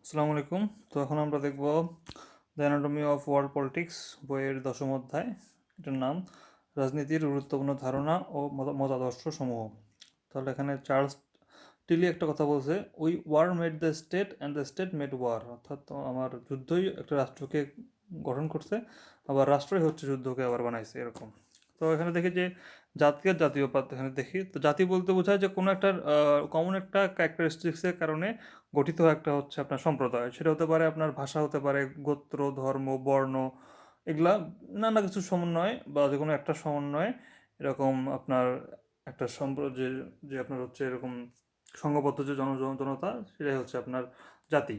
আসসালামু আলাইকুম। তো এখন আমরা দেখব the anatomy of world politics বইয়ের দশম অধ্যায়। এটার নাম রাজনীতির গুরুত্বপূর্ণ ধারণা ও মতাদর্শ সমূহ। তাহলে এখানে চার্লস টিলি একটা কথা বলছে, we war made the state and the state made war. অর্থাৎ আমার যুদ্ধই একটা রাষ্ট্রকে গঠন করছে, আবার রাষ্ট্রই হচ্ছে যুদ্ধকে আবার বানাইছে, এরকম। তো এখানে দেখি যে জাতি আর জাতীয়বাদ এখানে দেখি। তো জাতি বলতে বোঝায় যে কোনো একটা কমন একটা ক্যারেক্টারিস্টিক্সের কারণে গঠিত একটা হচ্ছে আপনার সম্প্রদায়। সেটা হতে পারে আপনার ভাষা, হতে পারে গোত্র, ধর্ম, বর্ণ, এগুলা নানা কিছু সমন্বয় বা যে কোনো একটা সমন্বয় এরকম আপনার একটা যে যে আপনার হচ্ছে এরকম সংঘবদ্ধ যে জনতা, সেটাই হচ্ছে আপনার জাতি।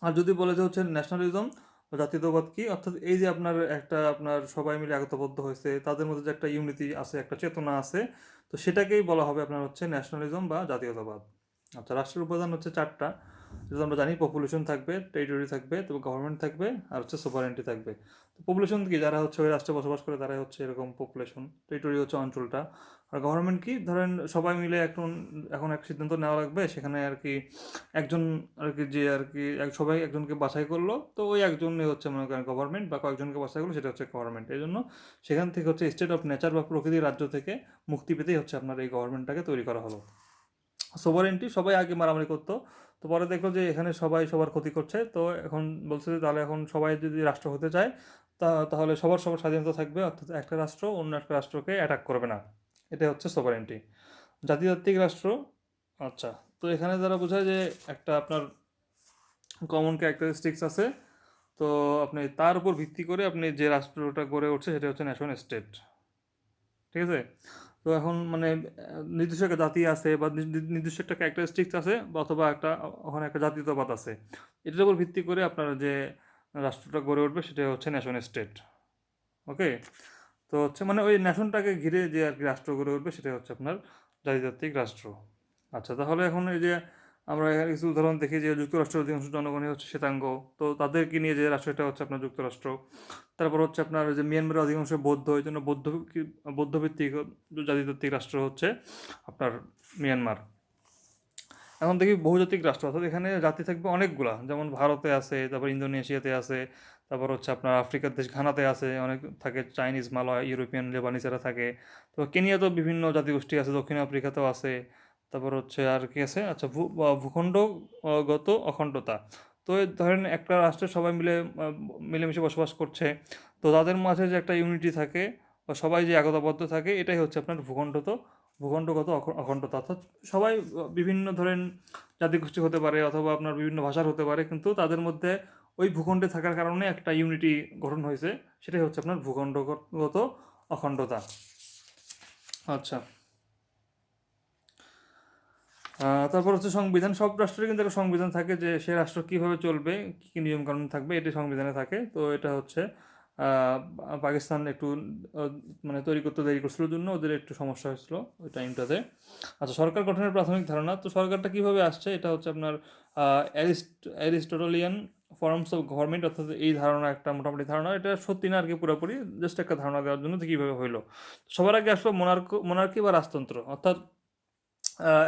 আর যদি বলে যে হচ্ছে ন্যাশনালিজম বা জাতীয়তাবাদ কি, অর্থাৎ এই যে আপনার একটা আপনার সবাই মিলে একতাবদ্ধ হয়েছে, তাদের মধ্যে যে একটা ইউনিটি আছে, একটা চেতনা আছে, তো সেটাকেই বলা হবে আপনার হচ্ছে ন্যাশনালিজম বা জাতীয়তাবাদ। আচ্ছা, রাষ্ট্রের উপাদান হচ্ছে চারটা, যেটা আমরা জানি। পপুলেশন থাকবে, টেরিটরি থাকবে, তবে গভর্নমেন্ট থাকবে, আর হচ্ছে সোভারেন্টি থাকবে। তো পপুলেশন কি, যারা হচ্ছে ওই রাষ্ট্রে বসবাস করে তারাই হচ্ছে এরকম পপুলেশন। টেরিটরি হচ্ছে অঞ্চলটা। আর গভর্নমেন্ট কি, ধরেন সবাই মিলে এখন এখন এক সিদ্ধান্ত নেওয়া লাগবে, সেখানে আর কি একজন আর কি যে আর কি সবাই একজনকে বাছাই করলো, তো ওই একজনই হচ্ছে মনে করেন গভর্নমেন্ট, বা কয়েকজনকে বাছাই করলো সেটা হচ্ছে গভর্নমেন্ট। এই জন্য সেখান থেকে হচ্ছে স্টেট অফ নেচার বা প্রকৃতির রাজ্য থেকে মুক্তি পেতেই হচ্ছে আপনার এই গভর্নমেন্টটাকে তৈরি করা হলো। সোভারেন্টি, সবাই আগে মারামারি করতো, তো পরে দেখলো যে এখানে সবাই সবার ক্ষতি করছে, তো এখন বলছে যে তাহলে এখন সবাই যদি রাষ্ট্র হতে চায় তাহলে সবার সবার স্বাধীনতা থাকবে, অর্থাৎ একটা রাষ্ট্র অন্য একটা রাষ্ট্রকে অ্যাটাক করবে না। এটা হচ্ছে সোভারেন্টি। জাতিতাত্ত্বিক রাষ্ট্র। আচ্ছা, তো এখানে যারা বোঝায় যে একটা আপনার কমন ক্যারেক্টারিস্টিক্স আছে, তো আপনি তার উপর ভিত্তি করে আপনি যে রাষ্ট্রটা গড়ে উঠছে সেটা হচ্ছে ন্যাশন স্টেট। ঠিক আছে? তো এখন মানে নির্দিষ্ট একটা জাতি আছে বা নির্দিষ্ট একটা ক্যারেক্টারিস্টিক্স আছে, বা অথবা একটা ওখানে একটা জাতীয়তাবাদ আছে, এটার উপর ভিত্তি করে আপনার যে রাষ্ট্রটা গড়ে উঠবে সেটা হচ্ছে ন্যাশন স্টেট। ওকে। তো হচ্ছে মানে ওই ন্যাশনটাকে ঘিরে যে আর কি রাষ্ট্র গড়ে উঠবে সেটা হচ্ছে আপনার জাতিতাত্ত্বিক রাষ্ট্র। আচ্ছা, তাহলে এখন এই যে আমরা এখানে কিছু উদাহরণ দেখি যে যুক্তরাষ্ট্রের অধিকাংশ জনগণই হচ্ছে শ্বেতাঙ্গ, তো তাদেরকে নিয়ে যে রাষ্ট্র, এটা হচ্ছে আপনার যুক্তরাষ্ট্র। তারপর হচ্ছে আপনার যে মিয়ানমারের অধিকাংশ বৌদ্ধ, এই জন্য বৌদ্ধভিত্তিক জাতিতাত্ত্বিক রাষ্ট্র হচ্ছে আপনার মিয়ানমার। এখন দেখি বহুজাতিক রাষ্ট্র, অর্থাৎ এখানে জাতি থাকবে অনেকগুলা, যেমন ভারতে আছে, তারপর ইন্দোনেশিয়াতে আছে, তারপর হচ্ছে আপনার আফ্রিকার দেশ ঘানাতে আছে, অনেক থাকে, চাইনিজ, মালয়, ইউরোপিয়ান, লেবানিসেরা থাকে। তো কেনিয়াতেও বিভিন্ন জাতিগোষ্ঠী আছে, দক্ষিণ আফ্রিকাতেও আছে। তারপর হচ্ছে আর কি আছে, আচ্ছা, ভূখণ্ডগত অখণ্ডতা। তো এই ধরেন একটা রাষ্ট্রে সবাই মিলে মিলেমিশে বসবাস করছে, তো তাদের মাঝে যে একটা ইউনিটি থাকে বা সবাই যে একতাবদ্ধ থাকে, এটাই হচ্ছে আপনার ভূখণ্ডগত অখণ্ডতা। অর্থাৎ সবাই বিভিন্ন ধরেন জাতিগোষ্ঠী হতে পারে, অথবা আপনার বিভিন্ন ভাষার হতে পারে, কিন্তু তাদের মধ্যে ওই ভূখণ্ডে থাকার কারণে একটা ইউনিটি গঠন হয়েছে, সেটাই হচ্ছে আপনার ভূখণ্ডগত অখণ্ডতা। আচ্ছা, তারপর হচ্ছে সংবিধান। সব রাষ্ট্রের কিন্তু একটা সংবিধান থাকে, যে সে রাষ্ট্র কীভাবে চলবে, কী কী নিয়মকানুন থাকবে, এটি সংবিধানে থাকে। তো এটা হচ্ছে পাকিস্তান একটু মানে তৈরি করতে দেরি করছিল, জন্য ওদের একটু সমস্যা হয়েছিল ওই টাইমটাতে। আচ্ছা, সরকার গঠনের প্রাথমিক ধারণা। তো সরকারটা কীভাবে আসছে, এটা হচ্ছে আপনার অ্যারিস্টোটলিয়ান ফর্মস অফ গভর্নমেন্ট, অর্থাৎ এই ধারণা একটা মোটামুটি ধারণা, এটা সত্যি না আর কি পুরোপুরি, জাস্ট একটা ধারণা দেওয়ার জন্য যে কীভাবে হইলো। সবার আগে আসলো মোনার্কি বা রাজতন্ত্র। অর্থাৎ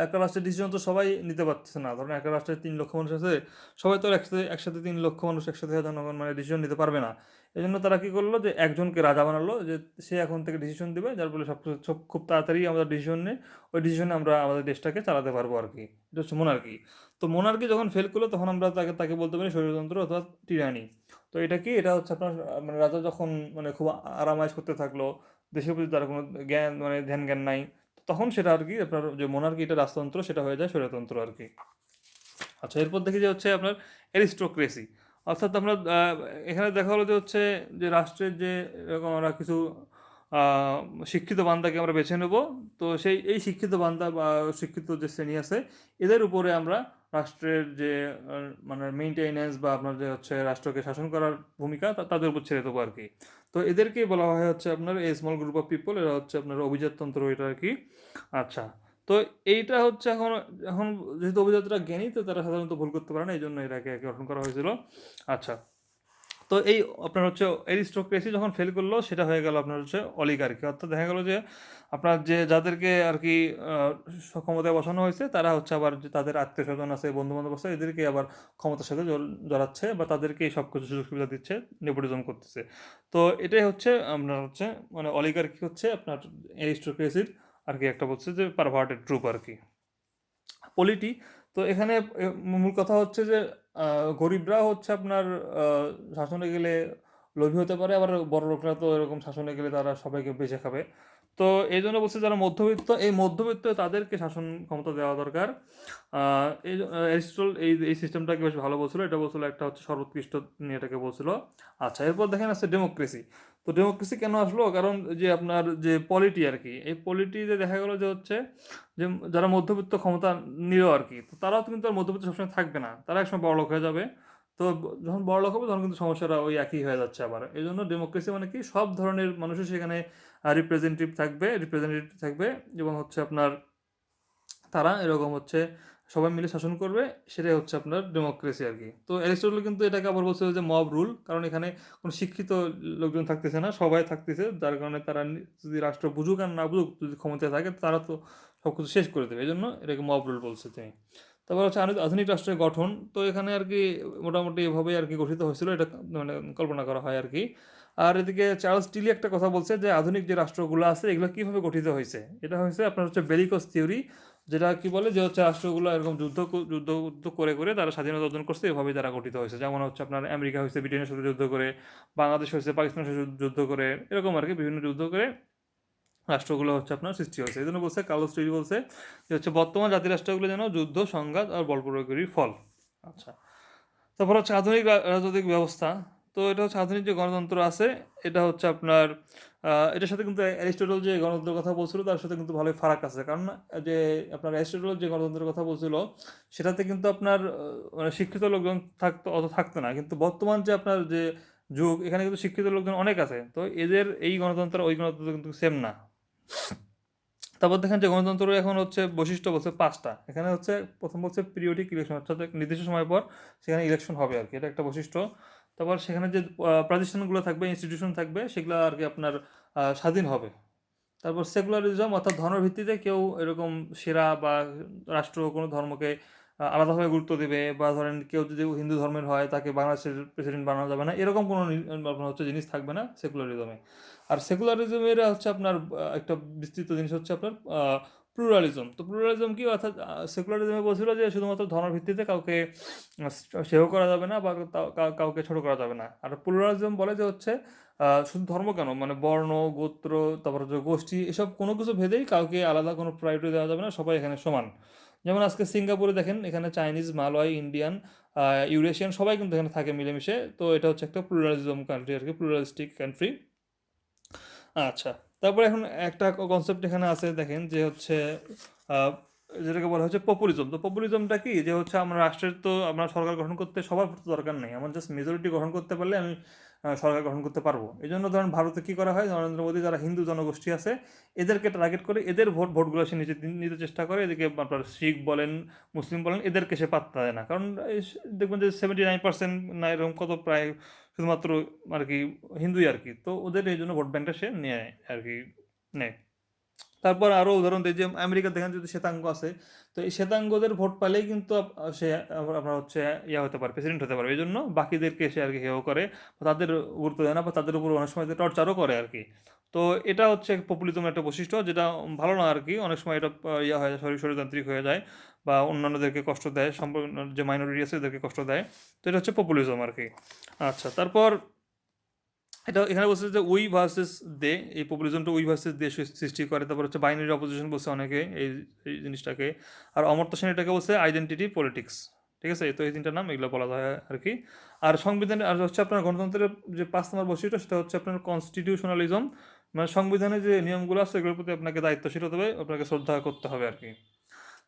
একটা রাষ্ট্রের ডিসিশন তো সবাই নিতে পারতেছে না। ধরুন একটা রাষ্ট্রে ৩ লক্ষ মানুষ আছে, সবাই তো আর একসাথে একসাথে ৩ লক্ষ মানুষ একসাথে জনগণ মানে ডিসিশন নিতে পারবে না। এই জন্য তারা কী করলো, যে একজনকে রাজা বানালো, যে সে এখন থেকে ডিসিশন দেবে, যার ফলে সব খুব তাড়াতাড়ি আমরা ডিসিশন নিয়ে ওই ডিসিশনে আমরা আমাদের দেশটাকে চালাতে পারবো আর কি। এটা হচ্ছে মোনার্কি। তো মোনার্কি যখন ফেল করলো, তখন আমরা তাকে তাকে বলতে পারি স্বৈরতন্ত্র অথবা টিরানি। তো এটা কি, এটা হচ্ছে আপনার মানে রাজা যখন মানে খুব আরামাইশ করতে থাকলো, দেশের প্রতি তার কোনো জ্ঞান মানে ধ্যান জ্ঞান নাই, তখন সেটা আর কি আপনার যে মোনার্কি, এটা রাজতন্ত্র, সেটা হয়ে যায় স্বৈরতন্ত্র আর কি। আচ্ছা, এরপর দেখি যে হচ্ছে আপনার অ্যারিস্টোক্রেসি। অর্থাৎ আমরা এখানে দেখা হলো যে হচ্ছে যে রাষ্ট্রের যে এরকম আমরা কিছু আহ, শিক্ষিত বান্দাকে আমরা বেছে নেব। তো এই শিক্ষিত বান্দা বা শিক্ষিত যে শ্রেণী আছে, এদের উপরে আমরা রাষ্ট্রের যে মানে মেইনটেনেন্স বা আপনার যে হচ্ছে রাষ্ট্রকে শাসন করার ভূমিকা, তাদের উপর ছেড়ে দেবো আর কি। তো এদেরকেই বলা হয় হচ্ছে আপনার এই স্মল গ্রুপ অফ পিপল, এরা হচ্ছে আপনার অভিজাততন্ত্র, এটা আর কি। আচ্ছা, তো এইটা হচ্ছে এখন এখন যেহেতু অভিজাতরা জ্ঞানী, তো তারা সাধারণত ভুল করতে পারে না, এই জন্য এটাকে গঠন করা হয়েছিল। আচ্ছা, তো এই আপনার হচ্ছে অ্যারিস্টোক্রেসি যখন ফেল করলো সেটা হয়ে গেল আপনার হচ্ছে অলিগার্কি, অর্থাৎ দেখা গেল যে আপনার যে যাদেরকে আর কি ক্ষমতায় বসানো হয়েছে তারা হচ্ছে আবার যে তাদের আত্মীয় স্বজন আছে, বন্ধু বান্ধব আছে, এদেরকে আবার ক্ষমতার সাথে জড়াচ্ছে বা তাদেরকেই সব কিছু সুযোগ সুবিধা দিচ্ছে, নেপোটিজম করতেছে। তো এটাই হচ্ছে আপনার হচ্ছে মানে অলিগার্কি হচ্ছে আপনার অ্যারিস্টোক্রেসির আর কি একটা বলছে যে পারভার্টেড ট্রুপ আর কি। পলিটি, তো এখানে মূল কথা হচ্ছে যে গরিবরা হচ্ছে আপনার শাসনে গেলে লোভী হতে পারে, আবার বড় লোকরা তো এরকম শাসনে গেলে তারা সবাইকে বেঁচে খাবে। তো এই জন্য বলছে যারা মধ্যবিত্ত, এই মধ্যবিত্ত তাদেরকে শাসন ক্ষমতা দেওয়া দরকার। এই অ্যারিস্টটল এই সিস্টেমটাকে বেশ ভালো বলছিল, এটা বলছিল একটা হচ্ছে সর্বোৎকৃষ্ট নিয়ে এটাকে বলছিল। আচ্ছা, এরপর দেখেন আছে ডেমোক্রেসি। তো ডেমোক্রেসি কেন আসলো? কারণ যে আপনার যে পলিটি আর কি, এই পলিটিতে দেখা গেলো যে হচ্ছে যে যারা মধ্যবিত্ত ক্ষমতা নিল আর কি, তো তারাও কিন্তু আর মধ্যবিত্ত সবসময় থাকবে না, তারা একসময় বড়লোক হয়ে যাবে। তো যখন বড়লোক হবে তখন কিন্তু সমস্যাটা ওই একই হয়ে যাচ্ছে আবার। এই জন্য ডেমোক্রেসি মানে কি, সব ধরনের মানুষের সেখানে রিপ্রেজেন্টেটিভ থাকবে এবং হচ্ছে আপনার তারা এরকম হচ্ছে সবাই মিলে শাসন করবে, সেটাই হচ্ছে আপনার ডেমোক্রেসি আর কি। তো অ্যারিস্টটল কিন্তু এটাকে আবার বলছে যে মব রুল, কারণ এখানে কোনো শিক্ষিত লোকজন থাকতেছে না, সবাই থাকতেছে, যার কারণে তারা যদি রাষ্ট্র বুঝুক আর না বুঝুক, যদি ক্ষমতায় থাকে তারা তো সব কিছু শেষ করে দেবে, এই জন্য এটাকে মব রুল বলছে তিনি। তারপর হচ্ছে আধুনিক রাষ্ট্রের গঠন, তো এখানে আর কি মোটামুটি এভাবেই আর কি গঠিত হয়েছিল, এটা মানে কল্পনা করা হয় আর কি। আর এদিকে চার্লস টিলি একটা কথা বলছে যে আধুনিক যে রাষ্ট্রগুলো আছে এগুলো কীভাবে গঠিত হয়েছে, এটা হয়েছে আপনার হচ্ছে বেলিকস থিওরি, যেটা কি বলে যে হচ্ছে রাষ্ট্রগুলো এরকম যুদ্ধ করে করে তারা স্বাধীনতা অর্জন করছে, এভাবেই তারা গঠিত হয়েছে। যেমন হচ্ছে আপনার আমেরিকা হয়েছে ব্রিটেনের সাথে যুদ্ধ করে, বাংলাদেশ হয়েছে পাকিস্তানের সাথে যুদ্ধ করে, এরকম আর কি বিভিন্ন যুদ্ধ করে রাষ্ট্রগুলো হচ্ছে আপনার সৃষ্টি হয়েছে। এই জন্য বলছে, কার্লোস টিলি বলছে যে হচ্ছে বর্তমান জাতিরাষ্ট্রগুলো যেন যুদ্ধ, সংঘাত আর বল প্রয়োগেরই ফল। আচ্ছা, তারপর হচ্ছে আধুনিক রাজনৈতিক ব্যবস্থা। তো এটা হচ্ছে আধুনিক যে গণতন্ত্র আছে, এটা হচ্ছে আপনার এটার সাথে কিন্তু অ্যারিস্টটল যে গণতন্ত্রের কথা বলছিল তার সাথে কিন্তু ভালোই ফারাক আছে। কারণ যে আপনার অ্যারিস্টটল যে গণতন্ত্রের কথা বলছিল সেটাতে কিন্তু আপনার মানে শিক্ষিত লোকজন থাকতো না, কিন্তু বর্তমান যে আপনার যে যুগ, এখানে কিন্তু শিক্ষিত লোকজন অনেক আছে, তো এদের এই গণতন্ত্র ওই গণতন্ত্র কিন্তু সেম না। তারপর দেখেন যে গণতন্ত্র এখন হচ্ছে বৈশিষ্ট্য বলছে পাঁচটা। এখানে হচ্ছে প্রথম বলছে পিরিয়ডিক ইলেকশন, অর্থাৎ নির্দিষ্ট সময় পর সেখানে ইলেকশন হবে আর কি, এটা একটা বৈশিষ্ট্য। তারপর সেখানে যে প্রাতিষ্ঠানগুলো থাকবে, ইনস্টিটিউশন থাকবে, সেগুলো আর কি আপনার স্বাধীন হবে। তারপর সেকুলারিজম, অর্থাৎ ধর্মের ভিত্তিতে কেউ এরকম সেরা বা রাষ্ট্র কোনো ধর্মকে আলাদাভাবে গুরুত্ব দেবে, বা ধরেন কেউ যদি হিন্দু ধর্মের হয় তাকে বাংলাদেশের প্রেসিডেন্ট বানানো যাবে না, এরকম কোনো আপনার হচ্ছে জিনিস থাকবে না সেকুলারিজমে। আর সেকুলারিজমের হচ্ছে আপনার একটা বিস্তৃত জিনিস হচ্ছে আপনার প্লুরালিজম। তো প্লুরালিজম কি, অর্থাৎ সেকুলারিজমে বলছিল যে শুধুমাত্র ধর্মের ভিত্তিতে কাউকে সেও করা যাবে না বা কাউকে ছোট করা যাবে না। আর প্লুরালিজম বলে যে হচ্ছে শুধু ধর্ম কেন, মানে বর্ণ, গোত্র, তারপর হচ্ছে গোষ্ঠী, এসব কোনো কিছু ভেদেই কাউকে আলাদা কোনো প্রায়োরিটি দেওয়া যাবে না, সবাই এখানে সমান। যেমন আজকে সিঙ্গাপুরে দেখেন, এখানে চাইনিজ, মালয়, ইন্ডিয়ান, ইউরেশিয়ান সবাই কিন্তু এখানে থাকে মিলেমিশে। তো এটা হচ্ছে একটা প্লুরালিজম কান্ট্রি আর কি, প্লুরালিস্টিক কান্ট্রি। আচ্ছা, তারপরে এখন একটা কনসেপ্ট এখানে আছে দেখেন যে হচ্ছে আহ, যেটাকে বলা হচ্ছে পপুলিজম। তো পপুলিজমটা কি, যে হচ্ছে আমরা রাষ্ট্রের তো আমরা সরকার গঠন করতে সবার তো দরকার নেই, আমার জাস্ট মেজরিটি গঠন করতে পারলে আমি সরকার গঠন করতে পারবো। এই জন্য ধরেন ভারতে কি করা হয়, নরেন্দ্র মোদী যারা হিন্দু জনগোষ্ঠী আছে এদেরকে টার্গেট করে এদের ভোটগুলো সে নিতে চেষ্টা করে। এদিকে আপনার শিখ বলেন, মুসলিম বলেন, এদেরকে সে পাত্তা দেয় না, কারণ দেখবেন যে 79% না এরকম কত প্রায় শুধুমাত্র আর কি হিন্দুই আর কি, তো ওদের এই জন্য ভোট ব্যাংকটা সে নেয় আর কি, নেয়। তারপর আরও উদাহরণ দিই যে আমেরিকা দেখেন যদি শ্বেতাঙ্গ আছে, তো এই শ্বেতাঙ্গদের ভোট পেলেই কিন্তু সে আপনার হচ্ছে ইয়া হতে পারে, প্রেসিডেন্ট হতে পারবে। এই জন্য বাকিদেরকে সে আর কি হেয় করে বা তাদের গুরুত্ব দেয় না, বা তাদের উপর অনেক সময় টর্চারও করে আর কি। তো এটা হচ্ছে পপুলিজমের একটা বৈশিষ্ট্য, যেটা ভালো না আর কি। অনেক সময় এটা ইয়া হয়ে যায়, স্বৈরতান্ত্রিক হয়ে যায় বা অন্যান্যদেরকে কষ্ট দেয়, সম্পূর্ণ যে মাইনরিটি আছে এদেরকে কষ্ট দেয়। তো এটা হচ্ছে পপুলিজম আর কি। আচ্ছা, তারপর এটা এখানে বলছে যে উই ভার্সেস দে, এই পপুলিজমটা উই ভার্সেস দে সৃষ্টি করে। তারপর হচ্ছে বাইনারি অপোজিশন বলছে অনেকে এই জিনিসটাকে। আর অমর্ত্য সেন এটাকে বলছে আইডেন্টিটি পলিটিক্স। ঠিক আছে, তো এই তিনটা নাম এগুলো বলা হয় আর কি। আর সংবিধানে আর হচ্ছে আপনার গণতন্ত্রের যে 5 নম্বর বৈশিষ্ট্য সেটা হচ্ছে আপনার কনস্টিটিউশনালিজম, মানে সংবিধানে যে নিয়মগুলো আছে এগুলোর প্রতি আপনাকে দায়িত্বশীল হতে হবে, আপনাকে শ্রদ্ধা করতে হবে আর কি।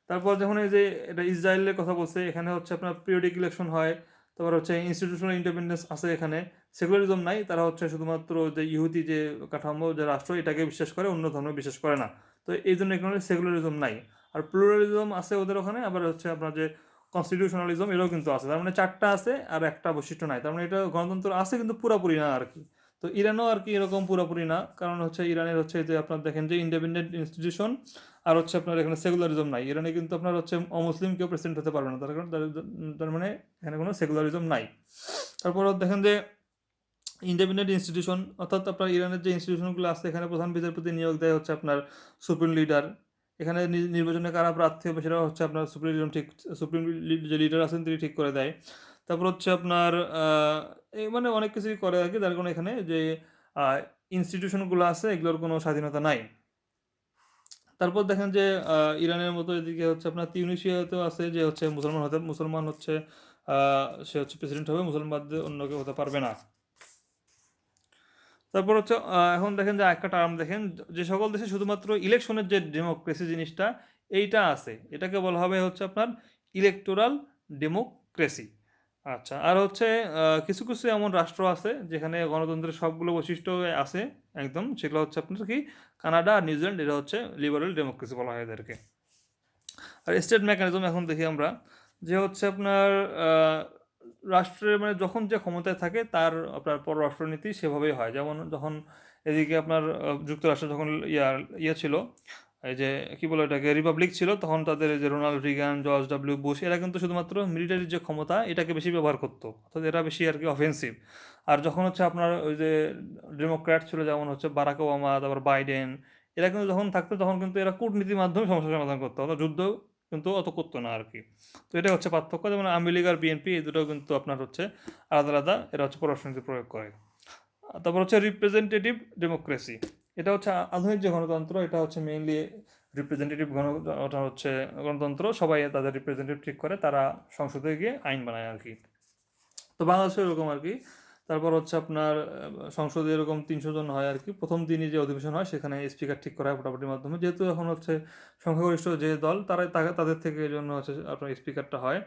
তারপর যখন এই যে এটা ইসরায়েলের কথা বলছে, এখানে হচ্ছে আপনার পিরিয়ডিক ইলেকশন হয়। তারপর হচ্ছে ইনস্টিটিউশনাল ইন্ডিপেন্ডেন্স আছে এখানে, সেকুলারিজম নাই, তারা হচ্ছে শুধুমাত্র যে ইহুদি যে কাঠামো, যে রাষ্ট্র, এটাকে বিশ্বাস করে, অন্য ধর্ম বিশ্বাস করে না। তো এই জন্য এখানে সেকুলারিজম নাই। আর প্লুরালিজম আছে ওদের ওখানে, আবার হচ্ছে আপনার যে কনস্টিটিউশনালিজম এটাও কিন্তু আছে, তার মানে চারটা আছে আর একটা বৈশিষ্ট্য নাই, তার মানে এটা গণতন্ত্র আছে কিন্তু পুরোপুরি না আর কি। তো ইরানও আর কি এরকম পুরোপুরি না, কারণ হচ্ছে ইরানের হচ্ছে যে আপনার দেখেন যে ইন্ডিপেন্ডেন্ট ইনস্টিটিউশন, আর হচ্ছে আপনার এখানে সেকুলারিজম নাই। ইরানে কিন্তু আপনার হচ্ছে অমুসলিম কেউ প্রেসিডেন্ট হতে পারবে না, তার কারণ তার মানে এখানে কোনো সেকুলারিজম নাই। তারপর দেখেন যে ইন্ডিপেন্ডেন্ট ইনস্টিটিউশন, অর্থাৎ আপনার ইরানের যে ইনস্টিটিউশনগুলো আছে এখানে প্রধান বিচারপতি নিয়োগ দেয় হচ্ছে আপনার সুপ্রিম লিডার। এখানে নির্বাচনে কারা প্রার্থী হবে সেটা হচ্ছে আপনার সুপ্রিম যে লিডার আছেন তিনি ঠিক করে দেয়। তারপর হচ্ছে আপনার এই মানে অনেক কিছুই করে আর কি, যার কারণে এখানে যে ইনস্টিটিউশনগুলো আছে এগুলোর কোনো স্বাধীনতা নাই। তারপর দেখেন যে ইরানের মতো এদিকে হচ্ছে আপনার তিউনিসিয়াতেও আছে যে হচ্ছে মুসলমান হচ্ছে সে হচ্ছে প্রেসিডেন্ট হবে, মুসলমানদের অন্য কেউ হতে পারবে না। তারপর হচ্ছে এখন দেখেন যে একটা টার্ম দেখেন, যে সকল দেশে শুধুমাত্র ইলেকশনের যে ডেমোক্রেসি জিনিসটা এইটা আছে, এটাকে বলা হবে হচ্ছে আপনার ইলেকটোরাল ডেমোক্রেসি। আচ্ছা, আর হচ্ছে কিছু কিছু এমন রাষ্ট্র আছে যেখানে গণতন্ত্রের সবগুলো বৈশিষ্ট্য আছে একদম, সেগুলো হচ্ছে আপনার কি কানাডা আর নিউজিল্যান্ড, এটা হচ্ছে লিবারেল ডেমোক্রেসি বলা হয় এদেরকে। আর স্টেট মেকানিজম এখন দেখি আমরা, যে হচ্ছে আপনার রাষ্ট্রের মানে যখন যে ক্ষমতায় থাকে তার আপনার পররাষ্ট্রনীতি সেভাবেই হয়। যেমন যখন এদিকে আপনার যুক্তরাষ্ট্র যখন ইয়ে ছিল, এই যে কি বলে এটাকে রিপাবলিক ছিল, তখন তাদের এই যে Ronald Reagan, George W Bush এরা কিন্তু শুধুমাত্র মিলিটারির যে ক্ষমতা এটাকে বেশি ব্যবহার করতো, অর্থাৎ এরা বেশি আর কি অফেন্সিভ। আর যখন হচ্ছে আপনার ওই যে ডেমোক্র্যাট ছিল যেমন হচ্ছে বারাক ওবামা, তারপর বাইডেন, এরা কিন্তু যখন থাকতো তখন কিন্তু এরা কূটনীতির মাধ্যমে সমস্যার সমাধান করতো, অর্থাৎ যুদ্ধ কিন্তু অত করতো না আর কি। তো এটা হচ্ছে পার্থক্য। যেমন আওয়ামী লীগ আর বিএনপি এই দুটো কিন্তু আপনার হচ্ছে আলাদা আলাদা, এরা হচ্ছে পররাষ্ট্রনীতি প্রয়োগ করে। তারপর হচ্ছে রিপ্রেজেন্টেটিভ ডেমোক্রেসি, এটা হচ্ছে আধুনিক যে গণতন্ত্র, এটা হচ্ছে মেইনলি রিপ্রেজেন্টেটিভ ওটা হচ্ছে গণতন্ত্র, সবাই তাদের রিপ্রেজেন্টেটিভ ঠিক করে, তারা সংসদে গিয়ে আইন বানায় আর কি। তো বাংলাদেশে এরকম আর কি। তারপর হচ্ছে আপনার সংসদে এরকম 300 জন হয় আর কি, প্রথম দিনই যে অধিবেশন হয় সেখানে স্পিকার ঠিক করা হয় ভোটাভুটির মাধ্যমে, যেহেতু এখন হচ্ছে সংখ্যাগরিষ্ঠ যে দল তাদের থেকে এই জন্য হচ্ছে আপনার স্পিকারটা হয়।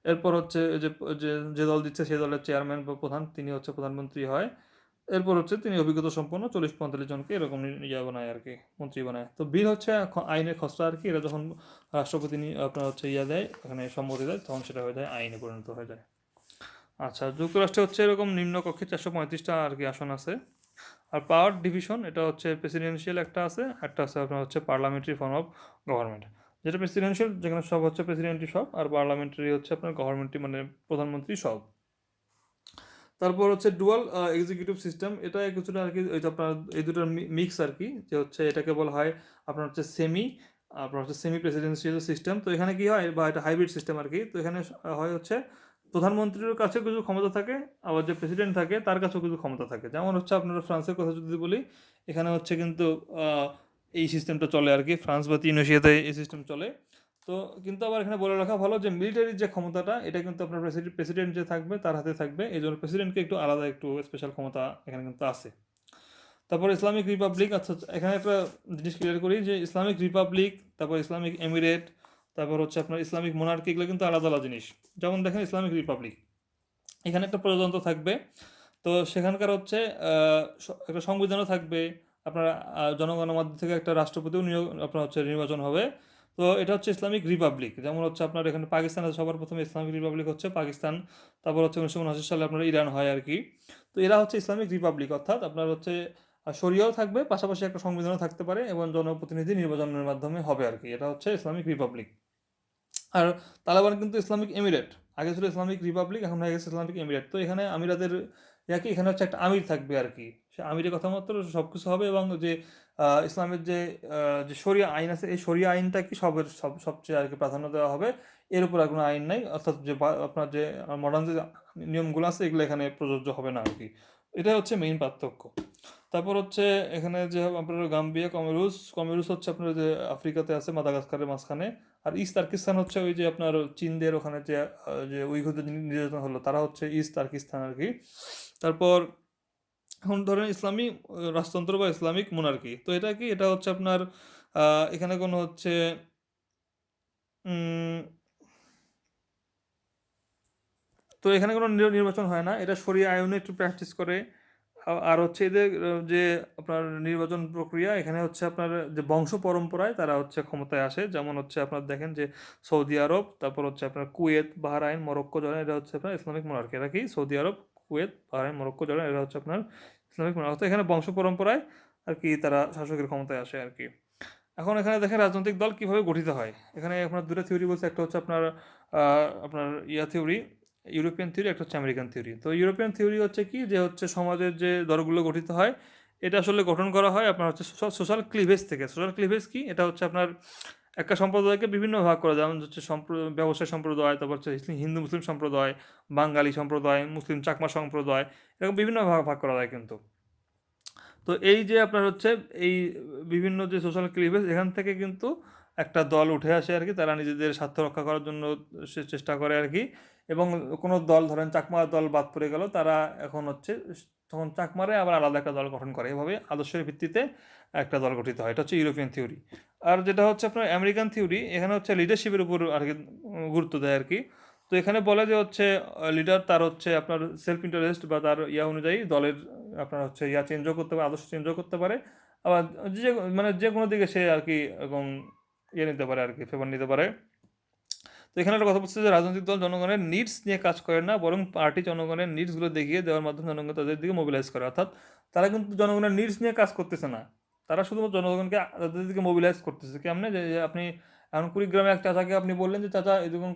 এরপর হচ্ছে যে যে যে দল দিচ্ছে সেই দলের চেয়ারম্যান বা প্রধান তিনি হচ্ছে প্রধানমন্ত্রী হয়। এরপর হচ্ছে তিনি অভিজ্ঞতা সম্পন্ন 40-45 জনকে এরকম ইয়ে বানায় আর কি, মন্ত্রী বানায়। তো বিল হচ্ছে আইনের খসড়া আর কি, এটা যখন রাষ্ট্রপতি আপনার হচ্ছে দেয়, এখানে সম্মতি দেয়, তখন সেটা হয়ে যায় আইনে পরিণত হয়ে যায়। আচ্ছা, যুক্তরাষ্ট্রে হচ্ছে এরকম নিম্নকক্ষে 435টা আর কি আসন আছে। আর পাওয়ার ডিভিশন এটা হচ্ছে প্রেসিডেন্সিয়াল একটা আছে, একটা আছে আপনার হচ্ছে পার্লামেন্টারি ফর্ম অফ গভর্নমেন্ট। যেটা প্রেসিডেন্সিয়াল যেখানে সব হচ্ছে প্রেসিডেন্টই সব, আর পার্লামেন্টারি হচ্ছে আপনার গভর্নমেন্টই মানে প্রধানমন্ত্রী সব। তারপর হচ্ছে ডুয়াল এক্সিকিউটিভ সিস্টেম, এটা কিছুটা আর কি ওই যে আপনার এই দুটোর মিক্স আর কি, যে হচ্ছে এটাকে বলা হয় আপনার হচ্ছে সেমি প্রেসিডেন্সিয়াল সিস্টেম। তো এখানে কি হয়, বা এটা হাইব্রিড সিস্টেম আর কি। তো এখানে হয় হচ্ছে প্রধানমন্ত্রীর কাছে কিছু ক্ষমতা থাকে, আবার যে প্রেসিডেন্ট থাকে তার কাছেও কিছু ক্ষমতা থাকে। যেমন হচ্ছে আপনার ফ্রান্সের কথা যদি বলি, এখানে হচ্ছে কিন্তু এই সিস্টেমটা চলে আর কি, ফ্রান্স বা তিউনিসিয়াতে এই সিস্টেম চলে। তো কিন্তু আবার এখানে বলে রাখা ভালো যে মিলিটারির যে ক্ষমতাটা এটা কিন্তু আপনার প্রেসিডেন্ট যে থাকবে তার হাতে থাকবে, এই জন্য প্রেসিডেন্টকে একটু আলাদা একটু স্পেশাল ক্ষমতা এখানে কিন্তু আছে। তারপর ইসলামিক রিপাবলিক, আচ্ছা এখানে একটা জিনিস ক্লিয়ার করি যে ইসলামিক রিপাবলিক, তারপর ইসলামিক এমিরেট, তারপর হচ্ছে আপনার ইসলামিক মোনার্কি, এগুলো কিন্তু আলাদা আলাদা জিনিস। যেমন দেখেন ইসলামিক রিপাবলিক, এখানে একটা প্রজাতন্ত্র থাকবে, তো সেখানকার হচ্ছে একটা সংবিধানও থাকবে, আপনার জনগণের মধ্যে থেকে একটা রাষ্ট্রপতিও আপনার হচ্ছে নির্বাচন হবে। তো এটা হচ্ছে ইসলামিক রিপাবলিক। যেমন হচ্ছে আপনার এখানে পাকিস্তান আছে, সবার প্রথমে ইসলামিক রিপাবলিক হচ্ছে পাকিস্তান, তারপর হচ্ছে 1979 সালে আপনার ইরান হয় আর কি। তো এরা হচ্ছে ইসলামিক রিপাবলিক, অর্থাৎ আপনার হচ্ছে শরিয়াও থাকবে, পাশাপাশি একটা সংবিধানও থাকতে পারে, এবং জনপ্রতিনিধি নির্বাচনের মাধ্যমে হবে আর কি, এটা হচ্ছে ইসলামিক রিপাবলিক। আর তালেবান কিন্তু ইসলামিক এমিরেট, আগে ছিল ইসলামিক রিপাবলিক, এখন হয়ে গেছে ইসলামিক এমিরেট। তো এখানে আমিরাদের কি এখানে হচ্ছে একটা আমির থাকবে আর কি, সে আমিরের কথা মতো সব কিছু হবে, এবং যে ইসলামের যে শরিয়া আইন আছে এই শরিয়া আইনটা কি সবচেয়ে আর কি প্রাধান্য দেওয়া হবে, এর উপর আর কোনো আইন নাই, অর্থাৎ যে আপনার যে মডার্ন যে নিয়মগুলো আছে এগুলো এখানে প্রযোজ্য হবে না আর কি। এটা হচ্ছে মেইন পার্থক্য। তারপর হচ্ছে এখানে যে আপনার গাম্বিয়া, কমেরুস হচ্ছে আপনার যে আফ্রিকাতে আছে মাদাগাস্কারের মাঝখানে। আর ইস্ট তার্কিস্তান হচ্ছে ওই যে আপনার চীনদের ওখানে যে উইঘুরদের নির্যাতন হলো, তারা হচ্ছে ইস্ট তার্কিস্তান আর কি। তারপর এখন ধরেন ইসলামী রাজতন্ত্র বা ইসলামিক মোনার্কি, তো এটা কি এটা হচ্ছে আপনার এখানে কোনো হচ্ছে উম, তো এখানে কোনো নির্বাচন হয় না, এটা শরিয়া আইনে একটু প্র্যাকটিস করে। আর হচ্ছে এদের যে আপনার নির্বাচন প্রক্রিয়া, এখানে হচ্ছে আপনার যে বংশ পরম্পরায় তারা হচ্ছে ক্ষমতায় আসে। যেমন হচ্ছে আপনার দেখেন যে সৌদি আরব, তারপর হচ্ছে আপনার কুয়েত, বাহরাইন, মরক্কো, জর্ডান, এরা হচ্ছে আপনার ইসলামিক মনার্কি। এরা কি সৌদি আরব, কুয়েত, বাহরাইন, মরক্কো, জর্ডান, এরা হচ্ছে আপনার ইসলামিক মনার্কি। অর্থাৎ এখানে বংশ পরম্পরায় আর কি তারা শাসকের ক্ষমতায় আসে আর কি। এখন এখানে দেখেন রাজনৈতিক দল কিভাবে গঠিত হয়। এখানে আপনার দুটো থিওরি বলছে, একটা হচ্ছে আপনার আপনার থিওরি, ইউরোপিয়ান থিওরি, একটা হচ্ছে আমেরিকান থিওরি। তো ইউরোপিয়ান থিওরি হচ্ছে কি, যে হচ্ছে সমাজের যে দলগুলো গঠিত হয় এটা আসলে গঠন করা হয় আপনার হচ্ছে সোশ্যাল ক্লিভেজ থেকে। সোশ্যাল ক্লিভেজ কি, এটা হচ্ছে আপনার একটা সম্প্রদায়কে বিভিন্ন ভাগ করা, যেমন হচ্ছে ব্যবসায়ী সম্প্রদায়, তারপর হচ্ছে হিন্দু মুসলিম সম্প্রদায়, বাঙালি সম্প্রদায়, মুসলিম চাকমা সম্প্রদায়, এরকম বিভিন্ন ভাগ ভাগ করা হয় কিন্তু। তো এই যে আপনার হচ্ছে এই বিভিন্ন যে সোশ্যাল ক্লিভেজ, এখান থেকে কিন্তু একটা দল উঠে আসে আর কি। তারা নিজেদের স্বার্থ রক্ষা করার জন্য সে চেষ্টা করে আর কি। এবং কোনো দল ধরেন চাকমা দল বাদ পড়ে গেল, তারা এখন হচ্ছে তখন চাকমারে আবার আলাদা একটা দল গঠন করে। এভাবে আদর্শের ভিত্তিতে একটা দল গঠিত হয়। এটা হচ্ছে ইউরোপিয়ান থিওরি। আর যেটা হচ্ছে আপনার আমেরিকান থিওরি, এখানে হচ্ছে লিডারশিপের উপর আর কি গুরুত্ব দেয় আর কি। তো এখানে বলে যে হচ্ছে লিডার তার হচ্ছে আপনার সেলফ ইন্টারেস্ট বা তার ইয়া অনুযায়ী দলের আপনার হচ্ছে চেঞ্জও করতে পারে, আদর্শ চেঞ্জও করতে পারে। আবার যে মানে যে কোনো দিকে সে আর কি এবং নিতে পারে আর কি, ফেভার নিতে পারে। তো এখানে একটা কথা বলছে যে রাজনৈতিক দল জনগণের নিডস নিয়ে কাজ করে না, বরং পার্টি জনগণের নিডসগুলো দেখিয়ে দেওয়ার মাধ্যমে জনগণ তাদের দিকে মোবিলাইজ করে। অর্থাৎ তারা কিন্তু জনগণের নিডস নিয়ে কাজ করতেছে না, তারা শুধুমাত্র জনগণকে তাদের দিকে মোবিলাইজ করতেছে। কেমনে, যে আপনি এখন কুড়িগ্রামে এক চাচাকে আপনি বললেন যে চাচা এরকম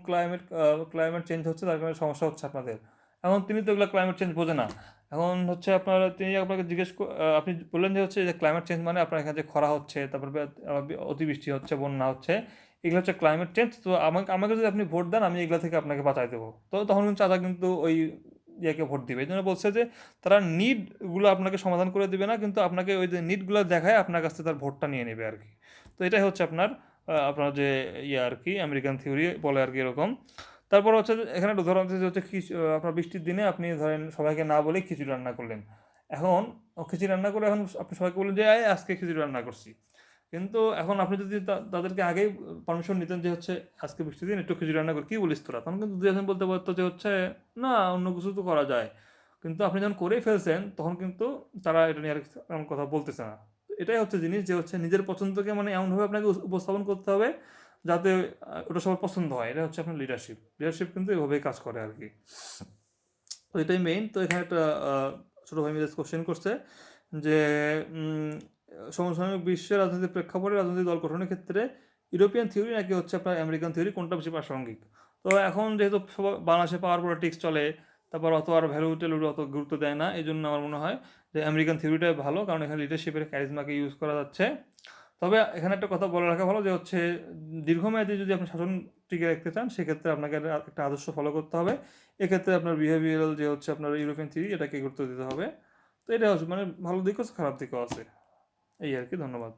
ক্লাইমেট চেঞ্জ হচ্ছে, তার কারণে সমস্যা হচ্ছে আপনাদের। এখন তিনি তো এগুলো ক্লাইমেট চেঞ্জ বোঝে না। এখন হচ্ছে আপনার তিনি আপনাকে আপনি বললেন যে হচ্ছে যে ক্লাইমেট চেঞ্জ মানে আপনার এখানে যে খরা হচ্ছে, তারপর অতিবৃষ্টি হচ্ছে, বন্যা হচ্ছে, এগুলো হচ্ছে ক্লাইমেট চেঞ্জ। তো আমাকে আমাকে যদি আপনি ভোট দেন, আমি এগুলো থেকে আপনাকে বাঁচাই দেবো। তো তখন কিন্তু চাচা কিন্তু ওই ইয়েকে ভোট দিবে। এই জন্য বলছে যে তারা নিডগুলো আপনাকে সমাধান করে দিবে না, কিন্তু আপনাকে ওই যে নিডগুলো দেখায় আপনার কাছ থেকে তার ভোটটা নিয়ে নেবে আর কি। তো এটাই হচ্ছে আপনার আপনার যে ইয়ে আর কি আমেরিকান থিওরি বলে আর কি এরকম। তারপর হচ্ছে যে এখানে একটা উদাহরণ হচ্ছে যে হচ্ছে আপনার বৃষ্টির দিনে আপনি ধরেন সবাইকে না বলে খিচুড়ি রান্না করলেন। এখন খিচুড়ি রান্না করে এখন আপনি সবাইকে বললেন যে আজকে খিচুড়ি রান্না করছি। কিন্তু এখন আপনি যদি তাদেরকে আগেই পারমিশন নিতেন যে হচ্ছে আজকে বৃষ্টির দিন একটু খিচুড়ি রান্না করে কি বলিস তোরা, তখন কিন্তু দুই একজন বলতে পারতো যে হচ্ছে না, অন্য কিছু তো করা যায়। কিন্তু আপনি যখন করেই ফেলছেন, তখন কিন্তু তারা এটা নিয়ে আর এমন কথা বলতেছে না। এটাই হচ্ছে জিনিস, যে হচ্ছে নিজের পছন্দকে মানে এমনভাবে আপনাকে উপস্থাপন করতে হবে যাতে ওটা সবার পছন্দ হয়। এটা হচ্ছে আপনার লিডারশিপ। লিডারশিপ কিন্তু এভাবেই কাজ করে আর কি। তো এটাই মেইন। তো এখানে একটা ছোটো ভাই মেজাজ কোশ্চেন করছে যে সমসাময়িক বিশ্বের রাজনৈতিক প্রেক্ষাপটে রাজনৈতিক দল গঠনের ক্ষেত্রে ইউরোপিয়ান থিওরি নাকি হচ্ছে আপনার আমেরিকান থিওরি, কোনটা বেশি প্রাসঙ্গিক? তো এখন যেহেতু বাংলাদেশে পাওয়ার পলিটিক্স চলে, তারপর অত আর ভ্যালু টেলুর অত গুরুত্ব দেয় না, এই জন্য আমার মনে হয় যে আমেরিকান থিওরিটাই ভালো, কারণ এখানে লিডারশিপের ক্যারিজমাকে ইউজ করা যাচ্ছে। তবে এখানে একটা কথা বলে রাখা ভালো, যে হচ্ছে দীর্ঘমেয়াদী যদি আপনি শাসন টিকে রাখতে চান, সেক্ষেত্রে আপনাকে একটা আদর্শ ফলো করতে হবে। এক্ষেত্রে আপনার বিহেভিয়ারাল যে হচ্ছে আপনার ইউরোপিয়ান থিওরি, এটাকে গুরুত্ব দিতে হবে। তো এটা হচ্ছে মানে ভালো দিকও আছে, খারাপ দিকও আছে। এই আর কি। ধন্যবাদ।